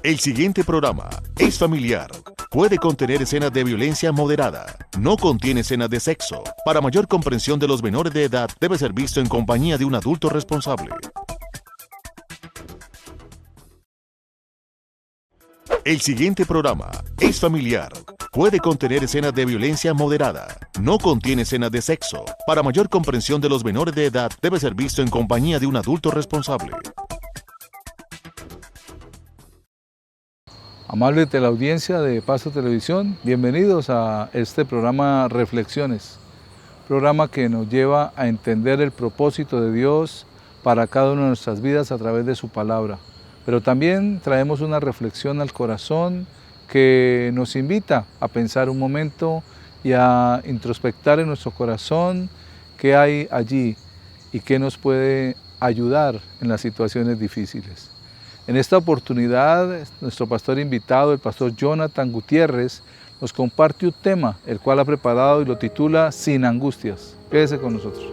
El siguiente programa es familiar. Puede contener escenas de violencia moderada. No contiene escenas de sexo. Para mayor comprensión de los menores de edad, debe ser visto en compañía de un adulto responsable. El siguiente programa es familiar. Puede contener escenas de violencia moderada. No contiene escenas de sexo. Para mayor comprensión de los menores de edad, debe ser visto en compañía de un adulto responsable. Amable teleaudiencia de Pasto Televisión, bienvenidos a este programa Reflexiones, programa que nos lleva a entender el propósito de Dios para cada una de nuestras vidas a través de su palabra. Pero también traemos una reflexión al corazón que nos invita a pensar un momento y a introspectar en nuestro corazón qué hay allí y qué nos puede ayudar en las situaciones difíciles. En esta oportunidad, nuestro pastor invitado, el pastor Jonathan Gutiérrez, nos comparte un tema, el cual ha preparado y lo titula Sin Angustias. Quédese con nosotros.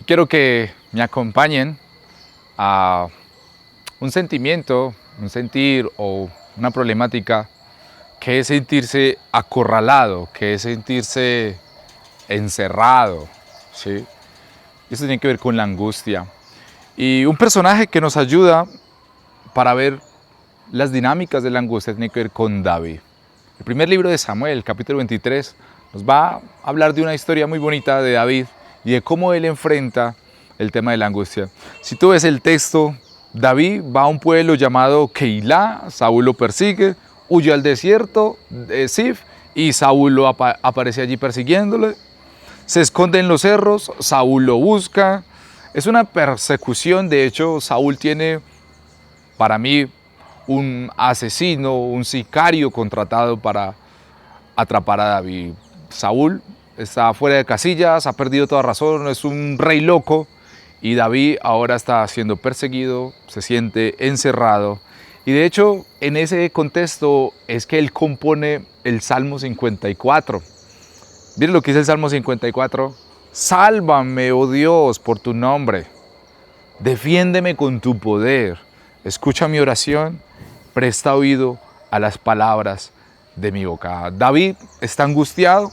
Quiero que me acompañen a un sentimiento, un sentir o una problemática que es sentirse acorralado, que es sentirse encerrado, ¿sí? Eso tiene que ver con la angustia. Y un personaje que nos ayuda para ver las dinámicas de la angustia tiene que ver con David. El primer libro de Samuel, capítulo 23, nos va a hablar de una historia muy bonita de David y de cómo él enfrenta el tema de la angustia. Si tú ves el texto, David va a un pueblo llamado Keilah, Saúl lo persigue, huye al desierto de Sif y Saúl lo aparece allí persiguiéndole. Se esconde en los cerros, Saúl lo busca. Es una persecución. De hecho, Saúl tiene, para mí, un asesino, un sicario contratado para atrapar a David. Saúl está fuera de casillas, ha perdido toda razón, es un rey loco y David ahora está siendo perseguido, se siente encerrado. Y de hecho, en ese contexto es que él compone el Salmo 54. Miren lo que dice el Salmo 54. Sálvame, oh Dios, por tu nombre. Defiéndeme con tu poder. Escucha mi oración. Presta oído a las palabras de mi boca. David está angustiado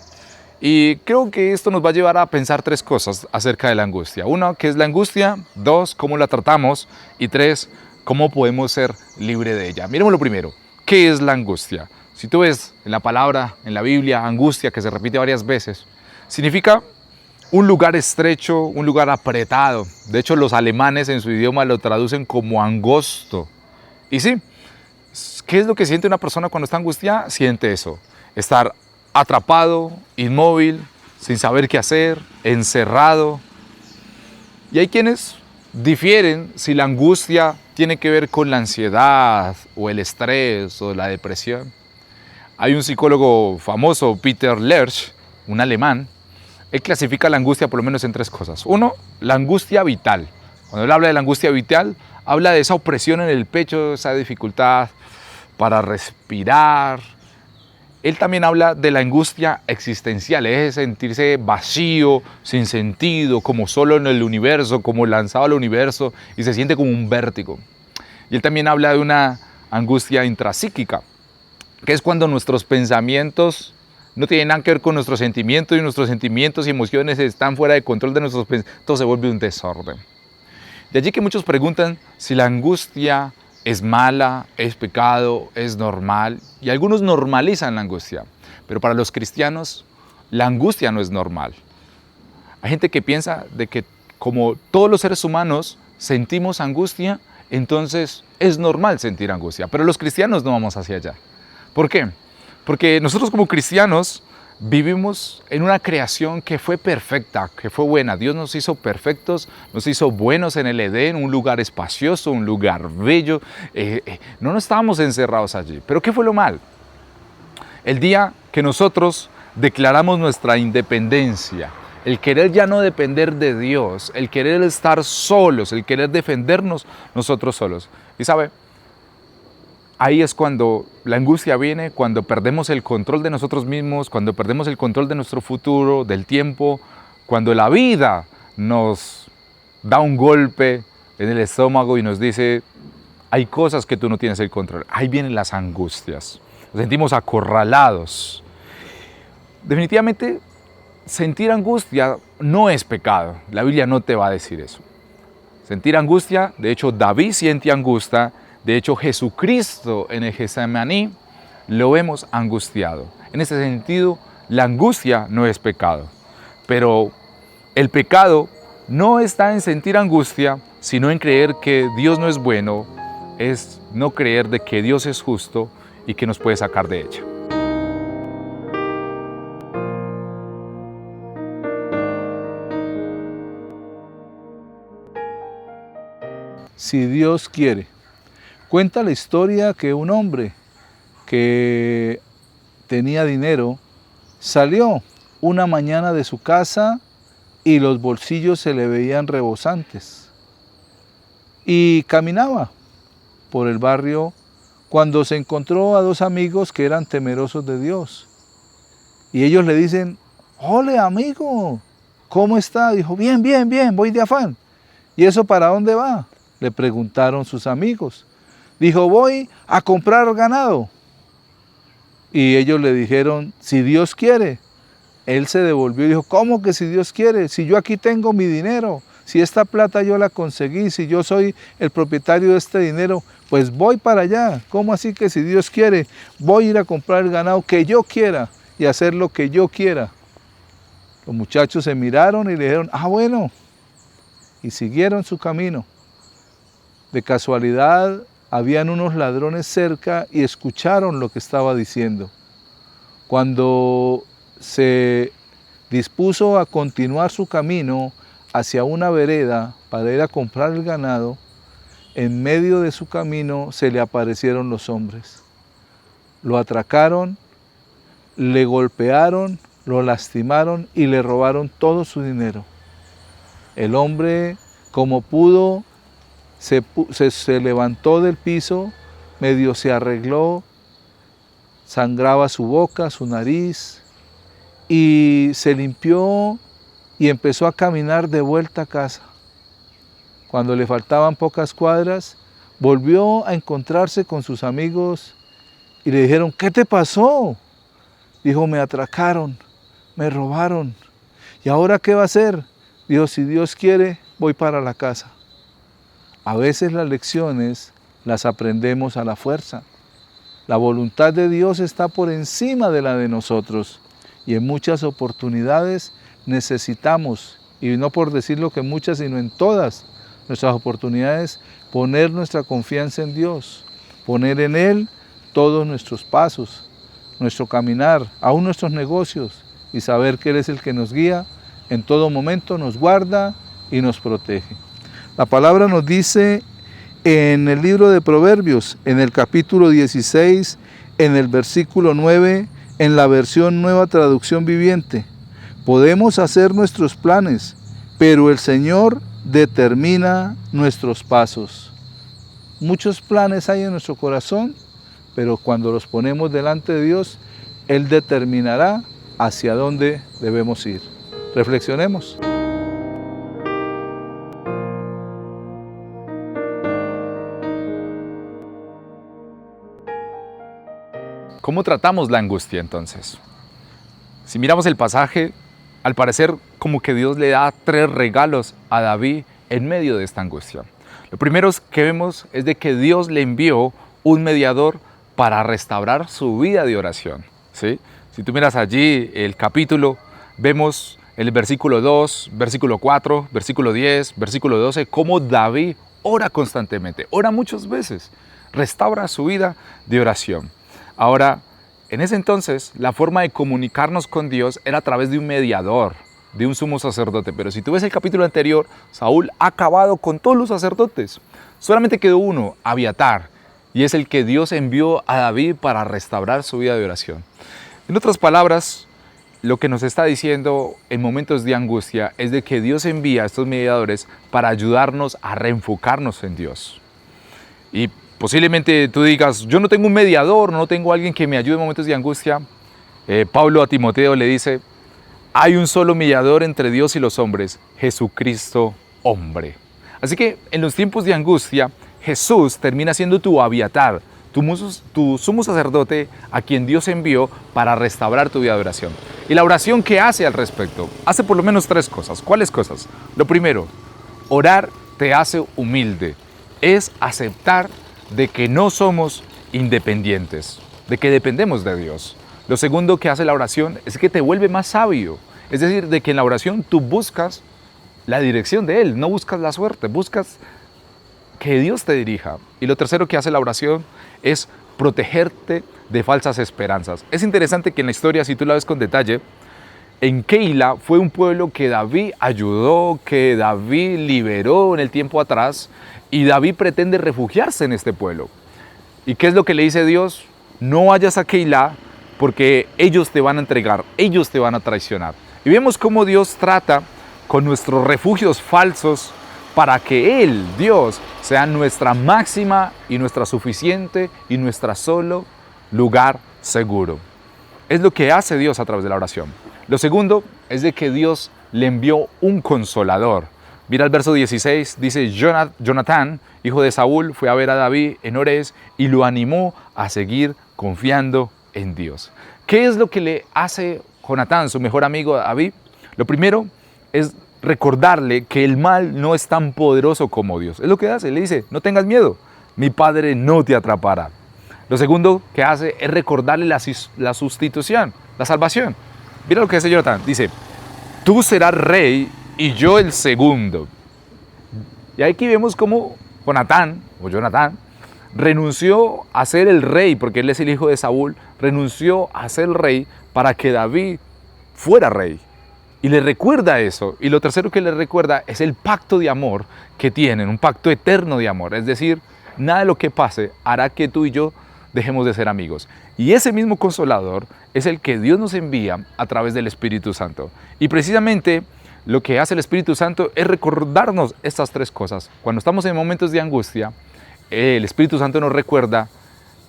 y creo que esto nos va a llevar a pensar tres cosas acerca de la angustia. Uno, ¿qué es la angustia? Dos, ¿cómo la tratamos? Y tres, ¿cómo podemos ser libres de ella? Miremos lo primero. ¿Qué es la angustia? Si tú ves en la palabra, en la Biblia, angustia, que se repite varias veces, significa un lugar estrecho, un lugar apretado. De hecho, los alemanes en su idioma lo traducen como angosto. Y sí, ¿qué es lo que siente una persona cuando está angustiada? Siente eso, estar atrapado, inmóvil, sin saber qué hacer, encerrado. Y hay quienes difieren si la angustia tiene que ver con la ansiedad o el estrés o la depresión. Hay un psicólogo famoso, Peter Lerch, un alemán. Él clasifica la angustia por lo menos en tres cosas. Uno, la angustia vital. Cuando él habla de la angustia vital, habla de esa opresión en el pecho, esa dificultad para respirar. Él también habla de la angustia existencial, es sentirse vacío, sin sentido, como solo en el universo, como lanzado al universo y se siente como un vértigo. Y él también habla de una angustia intrapsíquica, que es cuando nuestros pensamientos no tienen nada que ver con nuestros sentimientos y nuestros sentimientos y emociones están fuera de control de nuestros pensamientos, todo se vuelve un desorden. De allí que muchos preguntan si la angustia es mala, es pecado, es normal, y algunos normalizan la angustia, pero para los cristianos la angustia no es normal. Hay gente que piensa de que como todos los seres humanos sentimos angustia, entonces es normal sentir angustia, pero los cristianos no vamos hacia allá. ¿Por qué? Porque nosotros como cristianos vivimos en una creación que fue perfecta, que fue buena. Dios nos hizo perfectos, nos hizo buenos en el Edén, un lugar espacioso, un lugar bello. No estábamos encerrados allí. ¿Pero qué fue lo mal? El día que nosotros declaramos nuestra independencia, el querer ya no depender de Dios, el querer estar solos, el querer defendernos nosotros solos. Y sabe, ahí es cuando la angustia viene, cuando perdemos el control de nosotros mismos, cuando perdemos el control de nuestro futuro, del tiempo, cuando la vida nos da un golpe en el estómago y nos dice, hay cosas que tú no tienes el control. Ahí vienen las angustias. Nos sentimos acorralados. Definitivamente, sentir angustia no es pecado. La Biblia no te va a decir eso. Sentir angustia, de hecho David siente angustia, de hecho Jesucristo en el Getsemaní lo vemos angustiado. En ese sentido, la angustia no es pecado. Pero el pecado no está en sentir angustia, sino en creer que Dios no es bueno, es no creer de que Dios es justo y que nos puede sacar de ella. Si Dios quiere. Cuenta la historia que un hombre que tenía dinero salió una mañana de su casa y los bolsillos se le veían rebosantes. Y caminaba por el barrio cuando se encontró a dos amigos que eran temerosos de Dios. Y ellos le dicen, ¡ole amigo! ¿Cómo está? Dijo, bien, bien, bien, voy de afán. ¿Y eso para dónde va? Le preguntaron sus amigos. Dijo, voy a comprar ganado. Y ellos le dijeron, si Dios quiere. Él se devolvió y dijo, ¿cómo que si Dios quiere? Si yo aquí tengo mi dinero, si esta plata yo la conseguí, si yo soy el propietario de este dinero, pues voy para allá. ¿Cómo así que si Dios quiere? Voy a ir a comprar el ganado que yo quiera y hacer lo que yo quiera. Los muchachos se miraron y le dijeron, bueno, y siguieron su camino. De casualidad, habían unos ladrones cerca y escucharon lo que estaba diciendo. Cuando se dispuso a continuar su camino hacia una vereda para ir a comprar el ganado, en medio de su camino se le aparecieron los hombres. Lo atracaron, le golpearon, lo lastimaron y le robaron todo su dinero. El hombre, como pudo, se levantó del piso, medio se arregló, sangraba su boca, su nariz, y se limpió y empezó a caminar de vuelta a casa. Cuando le faltaban pocas cuadras, volvió a encontrarse con sus amigos y le dijeron, ¿qué te pasó? Dijo, me atracaron, me robaron. ¿Y ahora qué va a hacer? Dijo, si Dios quiere, voy para la casa. A veces las lecciones las aprendemos a la fuerza. La voluntad de Dios está por encima de la de nosotros y en muchas oportunidades necesitamos, y no por decirlo que muchas, sino en todas nuestras oportunidades, poner nuestra confianza en Dios, poner en Él todos nuestros pasos, nuestro caminar, aún nuestros negocios, y saber que Él es el que nos guía, en todo momento nos guarda y nos protege. La palabra nos dice en el libro de Proverbios, en el capítulo 16, en el versículo 9, en la versión Nueva Traducción Viviente, podemos hacer nuestros planes, pero el Señor determina nuestros pasos. Muchos planes hay en nuestro corazón, pero cuando los ponemos delante de Dios, Él determinará hacia dónde debemos ir. Reflexionemos. ¿Cómo tratamos la angustia entonces? Si miramos el pasaje, al parecer como que Dios le da 3 regalos a David en medio de esta angustia. Lo primero que vemos es de que Dios le envió un mediador para restaurar su vida de oración, ¿sí? Si tú miras allí el capítulo, vemos en el versículo 2, versículo 4, versículo 10, versículo 12, cómo David ora constantemente, ora muchas veces, restaura su vida de oración. Ahora, en ese entonces, la forma de comunicarnos con Dios era a través de un mediador, de un sumo sacerdote. Pero si tú ves el capítulo anterior, Saúl ha acabado con todos los sacerdotes. Solamente quedó uno, Abiatar, y es el que Dios envió a David para restaurar su vida de oración. En otras palabras, lo que nos está diciendo en momentos de angustia es de que Dios envía a estos mediadores para ayudarnos a reenfocarnos en Dios. Y posiblemente tú digas, yo no tengo un mediador, no tengo alguien que me ayude en momentos de angustia. Pablo a Timoteo le dice, hay un solo mediador entre Dios y los hombres, Jesucristo hombre. Así que en los tiempos de angustia, Jesús termina siendo tu aviatar, tu sumo sacerdote a quien Dios envió para restaurar tu vida de oración. ¿Y la oración qué hace al respecto? Hace por lo menos 3 cosas. ¿Cuáles cosas? Lo primero, orar te hace humilde. Es aceptar de que no somos independientes, de que dependemos de Dios. Lo segundo que hace la oración es que te vuelve más sabio. Es decir, de que en la oración tú buscas la dirección de Él, no buscas la suerte, buscas que Dios te dirija. Y lo tercero que hace la oración es protegerte de falsas esperanzas. Es interesante que en la historia, si tú la ves con detalle, en Keila fue un pueblo que David ayudó, que David liberó en el tiempo atrás, y David pretende refugiarse en este pueblo. ¿Y qué es lo que le dice Dios? No vayas a Keila porque ellos te van a entregar, ellos te van a traicionar. Y vemos cómo Dios trata con nuestros refugios falsos para que Él, Dios, sea nuestra máxima y nuestra suficiente y nuestra solo lugar seguro. Es lo que hace Dios a través de la oración. Lo segundo es de que Dios le envió un consolador. Mira el verso 16, dice, Jonatán, hijo de Saúl, fue a ver a David en Orés y lo animó a seguir confiando en Dios. ¿Qué es lo que le hace Jonatán, su mejor amigo a David? Lo primero es recordarle que el mal no es tan poderoso como Dios. Es lo que hace, le dice, no tengas miedo, mi padre no te atrapará. Lo segundo que hace es recordarle la sustitución, la salvación. Mira lo que dice Jonatán, dice, tú serás rey y yo el segundo. Y aquí vemos cómo Jonatán renunció a ser el rey, porque él es el hijo de Saúl, renunció a ser el rey para que David fuera rey. Y le recuerda eso. Y lo tercero que le recuerda es el pacto de amor que tienen, un pacto eterno de amor. Es decir, nada de lo que pase hará que tú y yo dejemos de ser amigos. Y ese mismo consolador es el que Dios nos envía a través del Espíritu Santo. Y precisamente lo que hace el Espíritu Santo es recordarnos estas 3 cosas. Cuando estamos en momentos de angustia, el Espíritu Santo nos recuerda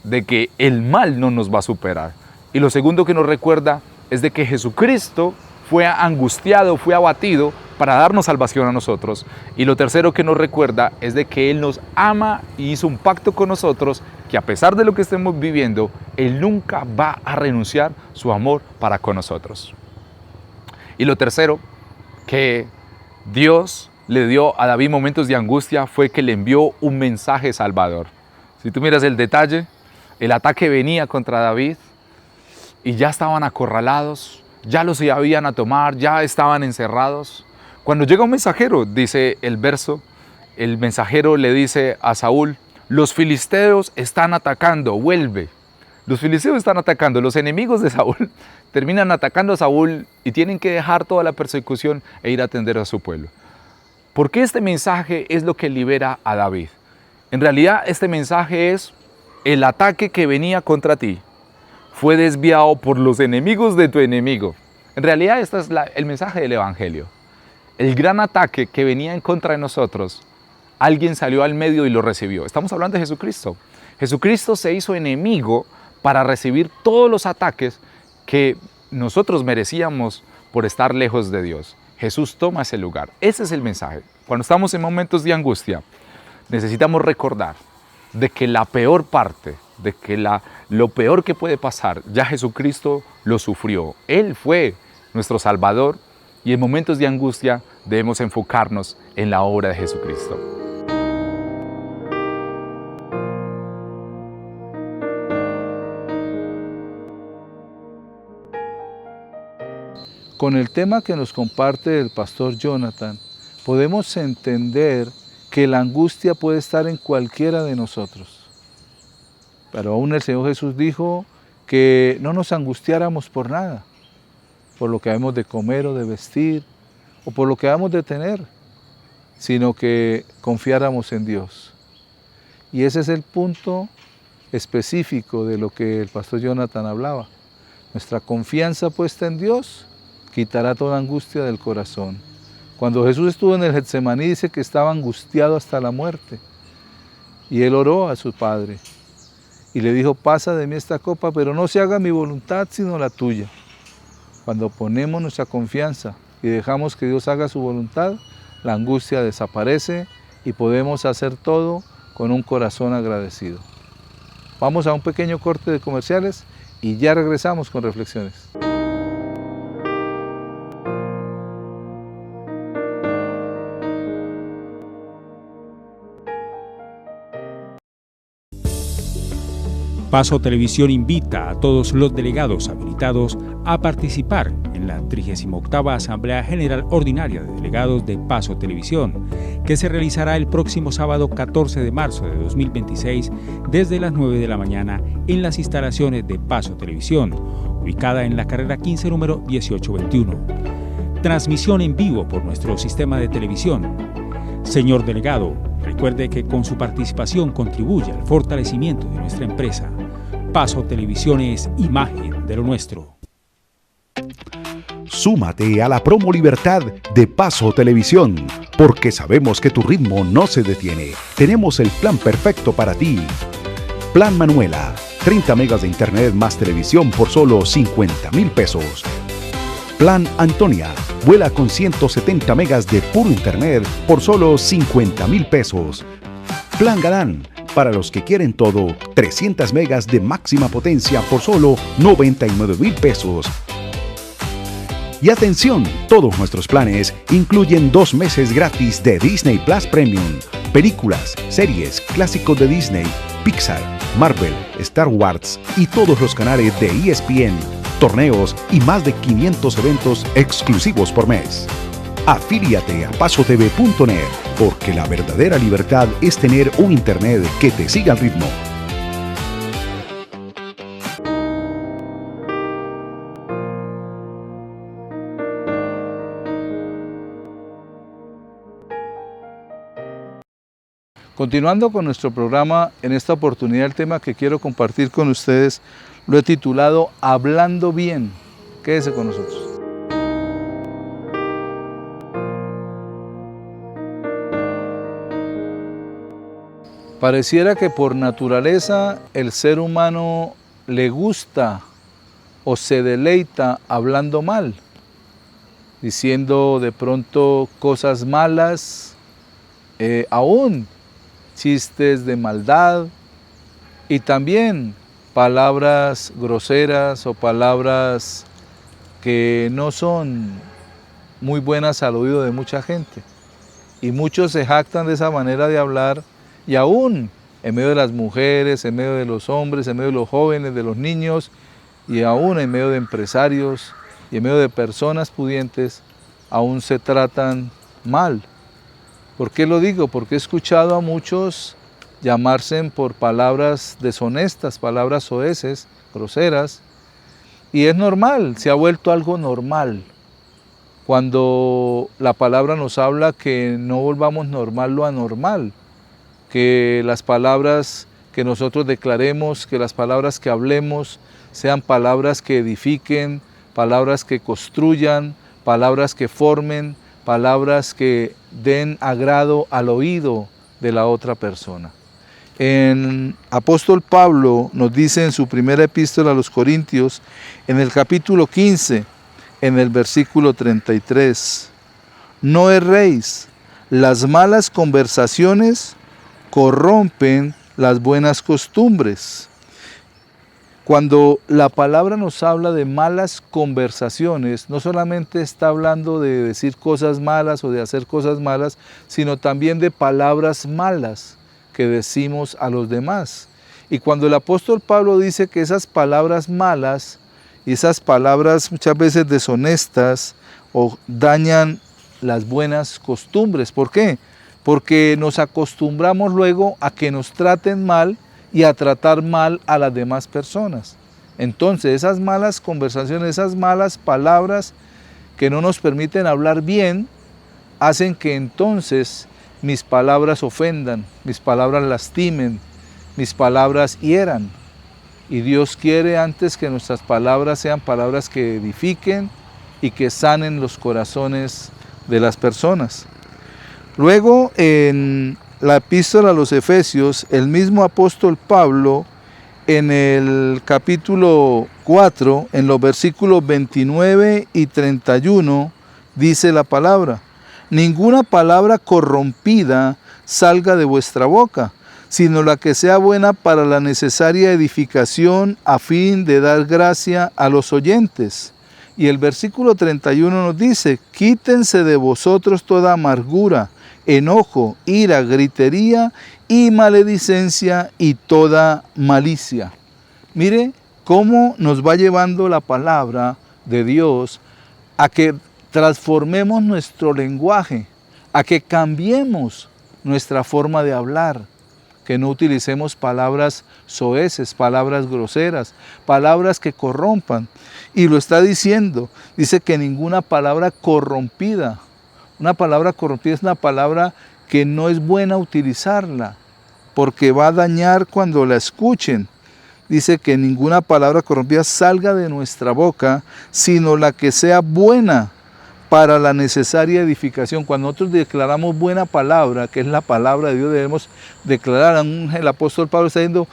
de que el mal no nos va a superar. Y lo segundo que nos recuerda es de que Jesucristo fue angustiado, fue abatido para darnos salvación a nosotros. Y lo tercero que nos recuerda es de que Él nos ama y hizo un pacto con nosotros, que a pesar de lo que estemos viviendo, Él nunca va a renunciar su amor para con nosotros. Y lo tercero que Dios le dio a David momentos de angustia fue que le envió un mensaje salvador. Si tú miras el detalle, el ataque venía contra David y ya estaban acorralados, ya los iban a tomar, ya estaban encerrados. Cuando llega un mensajero, dice el verso, el mensajero le dice a Saúl, los filisteos están atacando, vuelve. Los filisteos están atacando, los enemigos de Saúl terminan atacando a Saúl y tienen que dejar toda la persecución e ir a atender a su pueblo. ¿Por qué este mensaje es lo que libera a David? En realidad este mensaje es el ataque que venía contra ti fue desviado por los enemigos de tu enemigo. En realidad este es el mensaje del Evangelio. El gran ataque que venía en contra de nosotros, alguien salió al medio y lo recibió. Estamos hablando de Jesucristo. Jesucristo se hizo enemigo para recibir todos los ataques que nosotros merecíamos por estar lejos de Dios. Jesús toma ese lugar. Ese es el mensaje. Cuando estamos en momentos de angustia, necesitamos recordar de que la peor parte, de que lo peor que puede pasar, ya Jesucristo lo sufrió. Él fue nuestro Salvador y en momentos de angustia debemos enfocarnos en la obra de Jesucristo. Con el tema que nos comparte el pastor Jonathan, podemos entender que la angustia puede estar en cualquiera de nosotros. Pero aún el Señor Jesús dijo que no nos angustiáramos por nada, por lo que habemos de comer o de vestir, o por lo que habemos de tener, sino que confiáramos en Dios. Y ese es el punto específico de lo que el pastor Jonathan hablaba. Nuestra confianza puesta en Dios quitará toda angustia del corazón. Cuando Jesús estuvo en el Getsemaní dice que estaba angustiado hasta la muerte. Y él oró a su padre y le dijo, pasa de mí esta copa, pero no se haga mi voluntad sino la tuya. Cuando ponemos nuestra confianza y dejamos que Dios haga su voluntad, la angustia desaparece y podemos hacer todo con un corazón agradecido. Vamos a un pequeño corte de comerciales y ya regresamos con reflexiones. Paso Televisión invita a todos los delegados habilitados a participar en la 38ª Asamblea General Ordinaria de Delegados de Paso Televisión, que se realizará el próximo sábado 14 de marzo de 2026 desde las 9 de la mañana en las instalaciones de Paso Televisión, ubicada en la carrera 15 número 1821. Transmisión en vivo por nuestro sistema de televisión. Señor delegado, recuerde que con su participación contribuye al fortalecimiento de nuestra empresa. Paso Televisión es imagen de lo nuestro. Súmate a la promo Libertad de Paso Televisión, porque sabemos que tu ritmo no se detiene. Tenemos el plan perfecto para ti. Plan Manuela, 30 megas de internet más televisión por solo 50,000 pesos. Plan Antonia, vuela con 170 megas de puro internet por solo 50,000 pesos. Plan Galán, para los que quieren todo, 300 megas de máxima potencia por solo 99,000 pesos. Y atención, todos nuestros planes incluyen 2 meses gratis de Disney Plus Premium, películas, series, clásicos de Disney, Pixar, Marvel, Star Wars y todos los canales de ESPN, torneos y más de 500 eventos exclusivos por mes. Afíliate a pasotv.net, porque la verdadera libertad es tener un internet que te siga al ritmo. Continuando con nuestro programa, en esta oportunidad el tema que quiero compartir con ustedes lo he titulado Hablando Bien. Quédese con nosotros. Pareciera que por naturaleza el ser humano le gusta o se deleita hablando mal, diciendo de pronto cosas malas, aún chistes de maldad y también palabras groseras o palabras que no son muy buenas al oído de mucha gente. Y muchos se jactan de esa manera de hablar y aún en medio de las mujeres, en medio de los hombres, en medio de los jóvenes, de los niños y aún en medio de empresarios y en medio de personas pudientes, aún se tratan mal. ¿Por qué lo digo? Porque he escuchado a muchos llamarse por palabras deshonestas, palabras soeces, groseras, y es normal, se ha vuelto algo normal. Cuando la palabra nos habla que no volvamos normal lo anormal, que las palabras que nosotros declaremos, que las palabras que hablemos sean palabras que edifiquen, palabras que construyan, palabras que formen, palabras que den agrado al oído de la otra persona. El apóstol Pablo nos dice en su primera epístola a los Corintios, en el capítulo 15, en el versículo 33, no erréis, las malas conversaciones corrompen las buenas costumbres. Cuando la palabra nos habla de malas conversaciones, no solamente está hablando de decir cosas malas o de hacer cosas malas, sino también de palabras malas que decimos a los demás. Y cuando el apóstol Pablo dice que esas palabras malas y esas palabras muchas veces deshonestas o dañan las buenas costumbres, ¿por qué? Porque nos acostumbramos luego a que nos traten mal y a tratar mal a las demás personas. Entonces esas malas conversaciones, esas malas palabras que no nos permiten hablar bien, hacen que entonces mis palabras ofendan, mis palabras lastimen, mis palabras hieran. Y Dios quiere antes que nuestras palabras sean palabras que edifiquen y que sanen los corazones de las personas. Luego en la epístola a los Efesios, el mismo apóstol Pablo, en el capítulo 4, en los versículos 29 y 31, dice la palabra: ninguna palabra corrompida salga de vuestra boca, sino la que sea buena para la necesaria edificación, a fin de dar gracia a los oyentes. Y el versículo 31 nos dice: quítense de vosotros toda amargura, enojo, ira, gritería y maledicencia y toda malicia. Mire cómo nos va llevando la palabra de Dios a que transformemos nuestro lenguaje, a que cambiemos nuestra forma de hablar, que no utilicemos palabras soeces, palabras groseras, palabras que corrompan. Y lo está diciendo, dice que ninguna palabra corrompida. Una palabra corrompida es una palabra que no es buena utilizarla, porque va a dañar cuando la escuchen. Dice que ninguna palabra corrompida salga de nuestra boca, sino la que sea buena para la necesaria edificación. Cuando nosotros declaramos buena palabra, que es la palabra de Dios, debemos declarar. El apóstol Pablo está diciendo: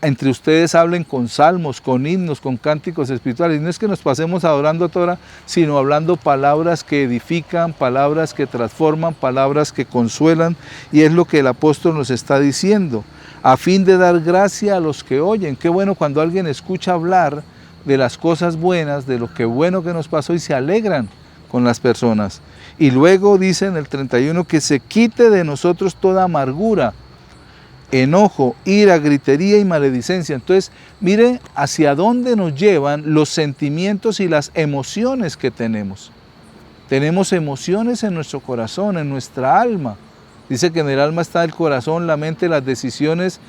entre ustedes hablen con salmos, con himnos, con cánticos espirituales. No es que nos pasemos adorando a toda hora, sino hablando palabras que edifican, palabras que transforman, palabras que consuelan. Y es lo que el apóstol nos está diciendo, a fin de dar gracia a los que oyen. Qué bueno cuando alguien escucha hablar de las cosas buenas, de lo que bueno que nos pasó, y se alegran con las personas. Y luego dice en el 31 que se quite de nosotros toda amargura, enojo, ira, gritería y maledicencia. Entonces, mire hacia dónde nos llevan los sentimientos y las emociones que tenemos. Tenemos emociones en nuestro corazón, en nuestra alma. Dice que en el alma está el corazón, la mente, las decisiones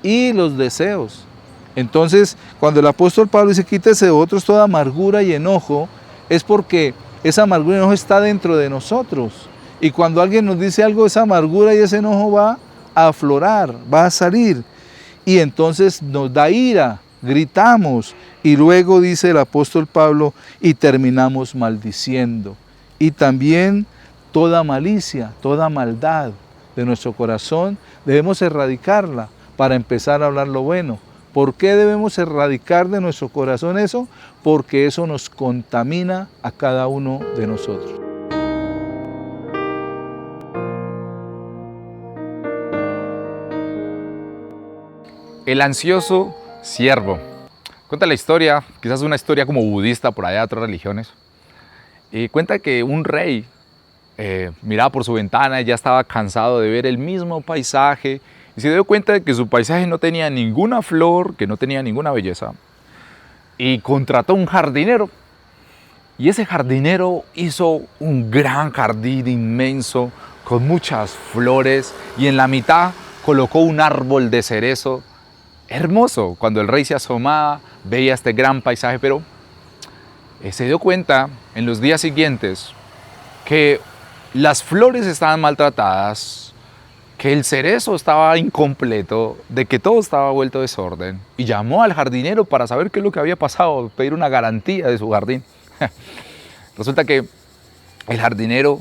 y los deseos. Entonces, cuando el apóstol Pablo dice: quítese de vosotros toda amargura y enojo, es porque esa amargura y enojo está dentro de nosotros. Y cuando alguien nos dice algo, esa amargura y ese enojo va a aflorar, va a salir. Y entonces nos da ira, gritamos. Y luego dice el apóstol Pablo: y terminamos maldiciendo. Y también toda malicia, toda maldad de nuestro corazón, debemos erradicarla para empezar a hablar lo bueno. ¿Por qué debemos erradicar de nuestro corazón eso? Porque eso nos contamina a cada uno de nosotros. El ansioso siervo. Cuenta la historia, quizás una historia como budista por allá de otras religiones. Y cuenta que un rey miraba por su ventana y ya estaba cansado de ver el mismo paisaje. Y se dio cuenta de que su paisaje no tenía ninguna flor, que no tenía ninguna belleza. Y contrató un jardinero. Y ese jardinero hizo un gran jardín inmenso, con muchas flores. Y en la mitad colocó un árbol de cerezo hermoso. Cuando el rey se asomaba, veía este gran paisaje. Pero se dio cuenta en los días siguientes que las flores estaban maltratadas, que el cerezo estaba incompleto, de que todo estaba vuelto desorden, y llamó al jardinero para saber qué es lo que había pasado, pedir una garantía de su jardín. Resulta que el jardinero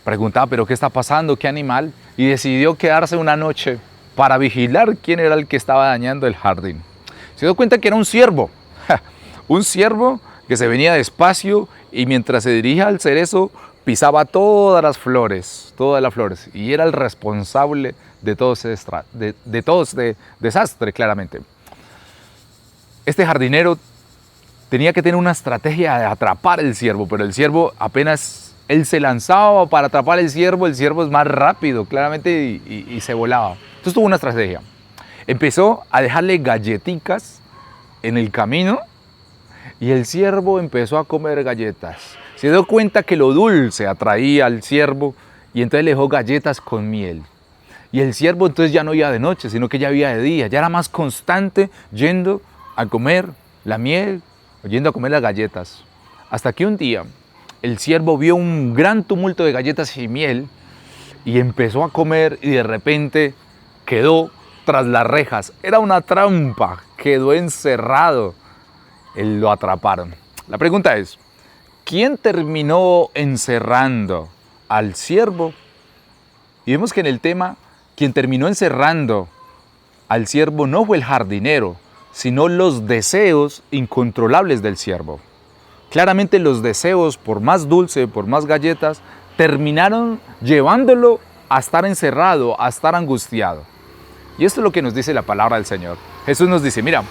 preguntaba: ¿pero qué está pasando? ¿Qué animal? Y decidió quedarse una noche para vigilar quién era el que estaba dañando el jardín. Se dio cuenta que era un ciervo, un ciervo que se venía despacio y mientras se dirigía al cerezo pisaba todas las flores, y era el responsable de todo ese desastre, claramente. Este jardinero tenía que tener una estrategia de atrapar el ciervo, pero el ciervo, apenas él se lanzaba para atrapar el ciervo es más rápido, claramente, y se volaba. Entonces tuvo una estrategia. Empezó a dejarle galletitas en el camino y el ciervo empezó a comer galletas. Se dio cuenta que lo dulce atraía al ciervo y entonces le dejó galletas con miel. Y el ciervo entonces ya no iba de noche, sino que ya iba de día. Ya era más constante yendo a comer la miel o yendo a comer las galletas. Hasta que un día el ciervo vio un gran tumulto de galletas y miel y empezó a comer y de repente quedó tras las rejas. Era una trampa, quedó encerrado. Lo atraparon. La pregunta es: ¿quién terminó encerrando al ciervo? Y vemos que en el tema quien terminó encerrando al siervo no fue el jardinero, sino los deseos incontrolables del siervo. Claramente los deseos, por más dulce, por más galletas, terminaron llevándolo a estar encerrado, a estar angustiado. Y esto es lo que nos dice la palabra del Señor. Jesús nos dice, mira,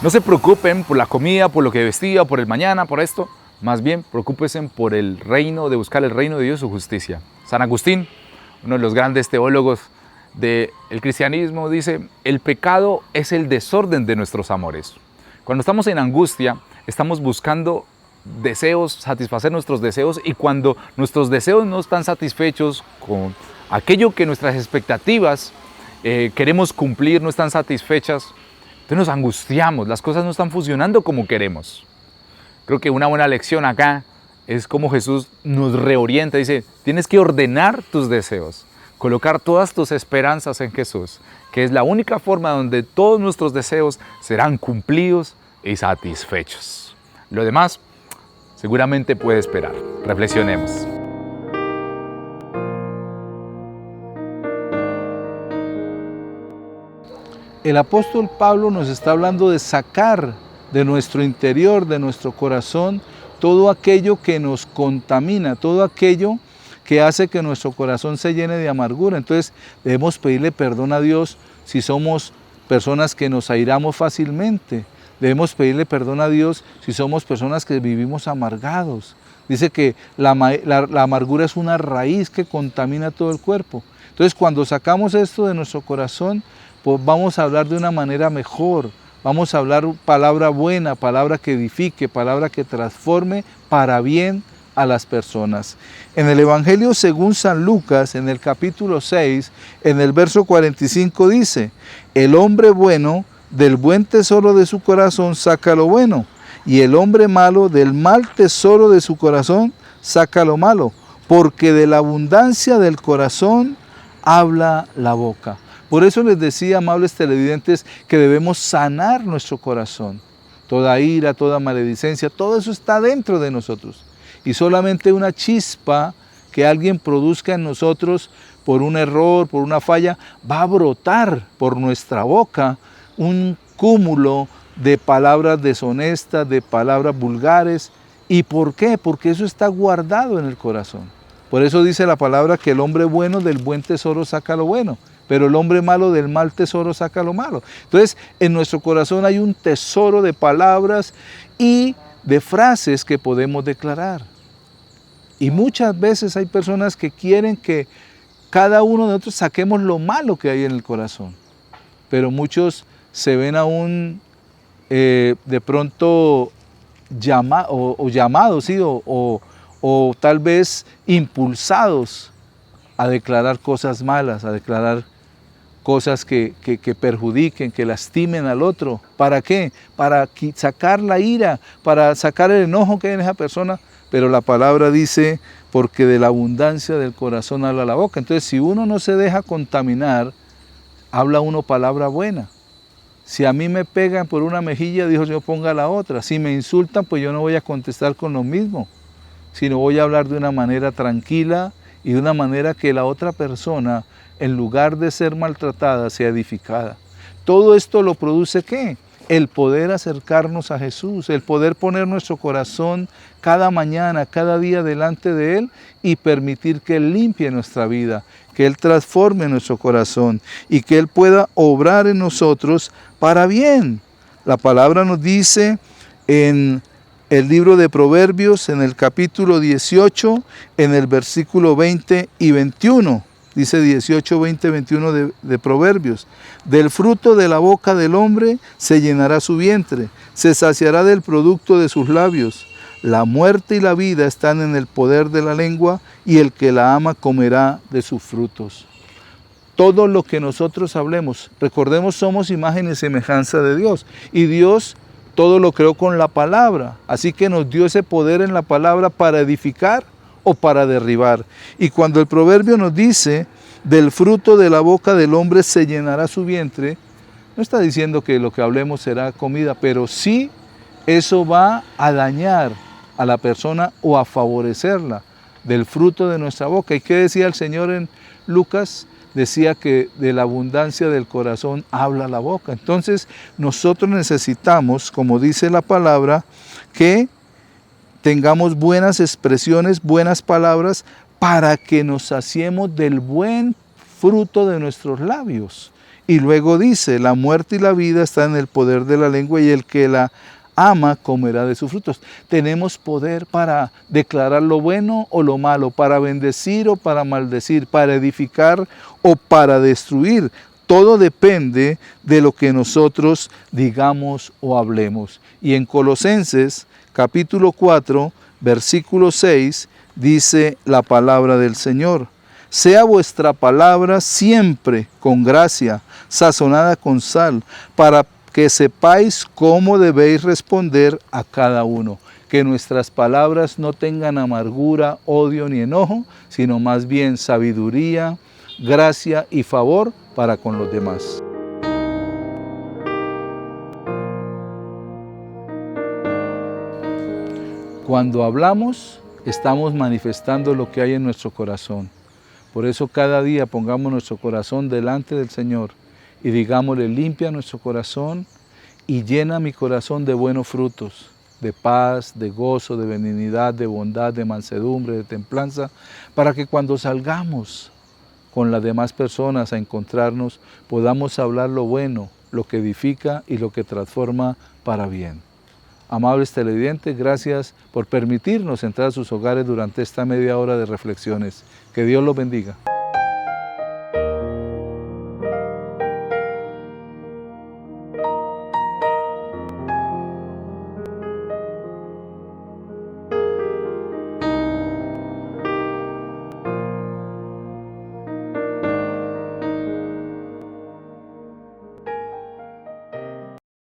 no se preocupen por la comida, por lo que vestía, por el mañana, por esto. Más bien, preocúpense por el reino, de buscar el reino de Dios, su justicia. San Agustín, uno de los grandes teólogos del cristianismo, dice, el pecado es el desorden de nuestros amores. Cuando estamos en angustia, estamos buscando deseos, satisfacer nuestros deseos, y cuando nuestros deseos no están satisfechos con aquello que nuestras expectativas queremos cumplir, no están satisfechas, entonces nos angustiamos, las cosas no están funcionando como queremos. Creo que una buena lección acá es como Jesús nos reorienta, dice, tienes que ordenar tus deseos, colocar todas tus esperanzas en Jesús, que es la única forma donde todos nuestros deseos serán cumplidos y satisfechos. Lo demás seguramente puede esperar. Reflexionemos. El apóstol Pablo nos está hablando de sacar de nuestro interior, de nuestro corazón, todo aquello que nos contamina, todo aquello que hace que nuestro corazón se llene de amargura. Entonces debemos pedirle perdón a Dios si somos personas que nos airamos fácilmente. Debemos pedirle perdón a Dios si somos personas que vivimos amargados. Dice que la amargura es una raíz que contamina todo el cuerpo. Entonces cuando sacamos esto de nuestro corazón, pues vamos a hablar de una manera mejor. Vamos a hablar palabra buena, palabra que edifique, palabra que transforme para bien a las personas. En el Evangelio según San Lucas, en el capítulo 6, en el verso 45 dice, el hombre bueno del buen tesoro de su corazón saca lo bueno, y el hombre malo del mal tesoro de su corazón saca lo malo, porque de la abundancia del corazón habla la boca. Por eso les decía, amables televidentes, que debemos sanar nuestro corazón. Toda ira, toda maledicencia, todo eso está dentro de nosotros. Y solamente una chispa que alguien produzca en nosotros por un error, por una falla, va a brotar por nuestra boca un cúmulo de palabras deshonestas, de palabras vulgares. ¿Y por qué? Porque eso está guardado en el corazón. Por eso dice la palabra que el hombre bueno del buen tesoro saca lo bueno, pero el hombre malo del mal tesoro saca lo malo. Entonces, en nuestro corazón hay un tesoro de palabras y de frases que podemos declarar. Y muchas veces hay personas que quieren que cada uno de nosotros saquemos lo malo que hay en el corazón. Pero muchos se ven aún de pronto llamados, ¿sí? o tal vez impulsados a declarar cosas malas, a declarar cosas que perjudiquen, que lastimen al otro. ¿Para qué? Para sacar la ira, para sacar el enojo que hay en esa persona. Pero la palabra dice, porque de la abundancia del corazón habla la boca. Entonces, si uno no se deja contaminar, habla uno palabra buena. Si a mí me pegan por una mejilla, dijo yo ponga la otra. Si me insultan, pues yo no voy a contestar con lo mismo, sino voy a hablar de una manera tranquila y de una manera que la otra persona, en lugar de ser maltratada, sea edificada. Todo esto lo produce ¿qué? El poder acercarnos a Jesús, el poder poner nuestro corazón cada mañana, cada día delante de Él y permitir que Él limpie nuestra vida, que Él transforme nuestro corazón y que Él pueda obrar en nosotros para bien. La palabra nos dice en el libro de Proverbios, en el capítulo 18, en el versículo 20 y 21. Dice 18, 20, 21 de Proverbios. Del fruto de la boca del hombre se llenará su vientre, se saciará del producto de sus labios. La muerte y la vida están en el poder de la lengua, y el que la ama comerá de sus frutos. Todo lo que nosotros hablemos, recordemos, somos imagen y semejanza de Dios, y Dios todo lo creó con la palabra, así que nos dio ese poder en la palabra para edificar o para derribar. Y cuando el proverbio nos dice, del fruto de la boca del hombre se llenará su vientre, no está diciendo que lo que hablemos será comida, pero sí eso va a dañar a la persona o a favorecerla. Del fruto de nuestra boca. ¿Y qué decía el Señor en Lucas? decía que de la abundancia del corazón habla la boca. Entonces nosotros necesitamos, como dice la palabra, que tengamos buenas expresiones, buenas palabras, para que nos saciemos del buen fruto de nuestros labios. Y luego dice, la muerte y la vida están en el poder de la lengua y el que la ama comerá de sus frutos. Tenemos poder para declarar lo bueno o lo malo, para bendecir o para maldecir, para edificar o para destruir. Todo depende de lo que nosotros digamos o hablemos. Y en Colosenses capítulo 4, versículo 6, dice la palabra del Señor: sea vuestra palabra siempre con gracia, sazonada con sal, para que sepáis cómo debéis responder a cada uno. Que nuestras palabras no tengan amargura, odio ni enojo, sino más bien sabiduría, gracia y favor para con los demás. Cuando hablamos, estamos manifestando lo que hay en nuestro corazón. Por eso cada día pongamos nuestro corazón delante del Señor y digámosle: limpia nuestro corazón y llena mi corazón de buenos frutos, de paz, de gozo, de benignidad, de bondad, de mansedumbre, de templanza, para que cuando salgamos con las demás personas a encontrarnos, podamos hablar lo bueno, lo que edifica y lo que transforma para bien. Amables televidentes, gracias por permitirnos entrar a sus hogares durante esta media hora de reflexiones. Que Dios los bendiga.